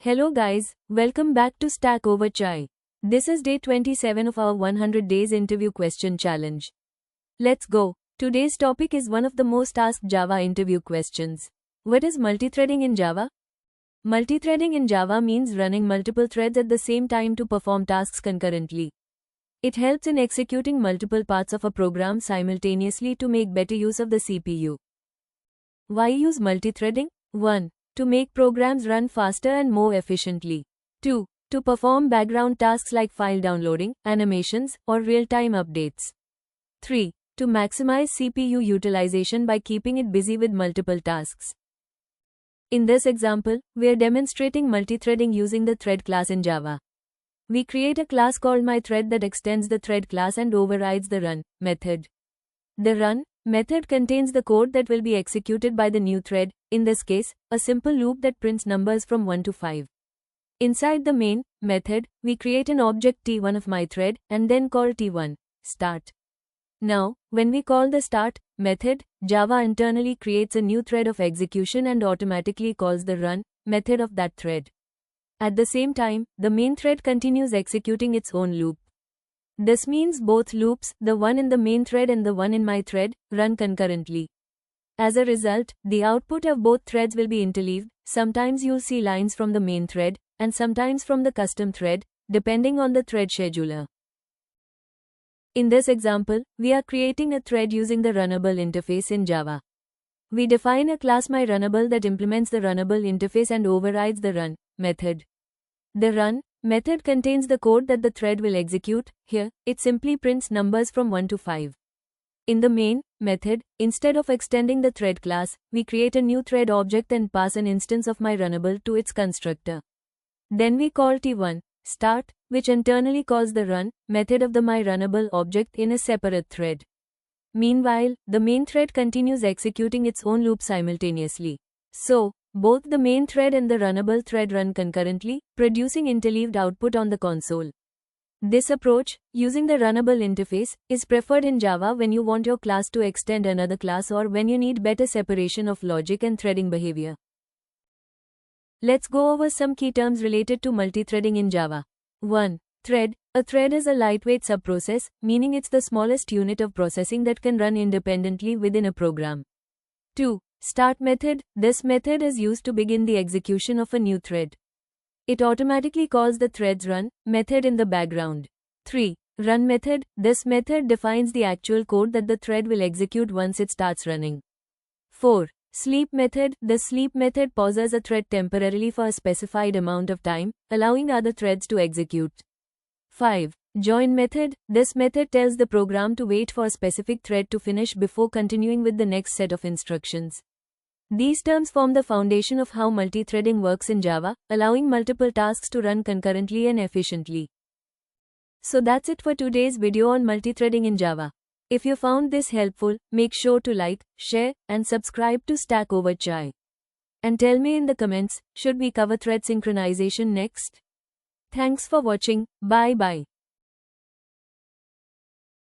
Hello guys, welcome back to Stack Over Chai. This is day 27 of our 100 days interview question challenge. Let's go. Today's topic is one of the most asked Java interview questions. What is multithreading in Java? Multithreading in Java means running multiple threads at the same time to perform tasks concurrently. It helps in executing multiple parts of a program simultaneously to make better use of the CPU. Why use multithreading? 1. To make programs run faster and more efficiently. 2. To perform background tasks like file downloading, animations, or real-time updates. 3. To maximize CPU utilization by keeping it busy with multiple tasks. In this example, we are demonstrating multithreading using the thread class in Java. We create a class called myThread that extends the thread class and overrides the run method. The run method contains the code that will be executed by the new thread, in this case, a simple loop that prints numbers from 1 to 5. Inside the main method, we create an object T1 of myThread and then call T1 start. Now, when we call the start method, Java internally creates a new thread of execution and automatically calls the run method of that thread. At the same time, the main thread continues executing its own loop. This means both loops, the one in the main thread and the one in myThread, run concurrently. As a result, the output of both threads will be interleaved. Sometimes you'll see lines from the main thread, and sometimes from the custom thread, depending on the thread scheduler. In this example, we are creating a thread using the runnable interface in Java. We define a class myRunnable that implements the runnable interface and overrides the run method. The run method contains the code that the thread will execute. Here, it simply prints numbers from 1 to 5. In the main method, instead of extending the thread class, we create a new thread object and pass an instance of myRunnable to its constructor. Then we call T1 start, which internally calls the run method of the myRunnable object in a separate thread. Meanwhile, the main thread continues executing its own loop simultaneously. So, both the main thread and the runnable thread run concurrently, producing interleaved output on the console. This approach, using the runnable interface, is preferred in Java when you want your class to extend another class or when you need better separation of logic and threading behavior. Let's go over some key terms related to multithreading in Java. 1. Thread. A thread is a lightweight subprocess, meaning it's the smallest unit of processing that can run independently within a program. 2. Start method. This method is used to begin the execution of a new thread. It automatically calls the thread's run method in the background. 3. Run method. This method defines the actual code that the thread will execute once it starts running. 4. Sleep method. The sleep method pauses a thread temporarily for a specified amount of time, allowing other threads to execute. 5. Join method. This method tells the program to wait for a specific thread to finish before continuing with the next set of instructions. These terms form the foundation of how multithreading works in Java, allowing multiple tasks to run concurrently and efficiently. So that's it for today's video on multithreading in Java. If you found this helpful, make sure to like, share, and subscribe to Stack Over Chai. And tell me in the comments, should we cover thread synchronization next? Thanks for watching, bye bye.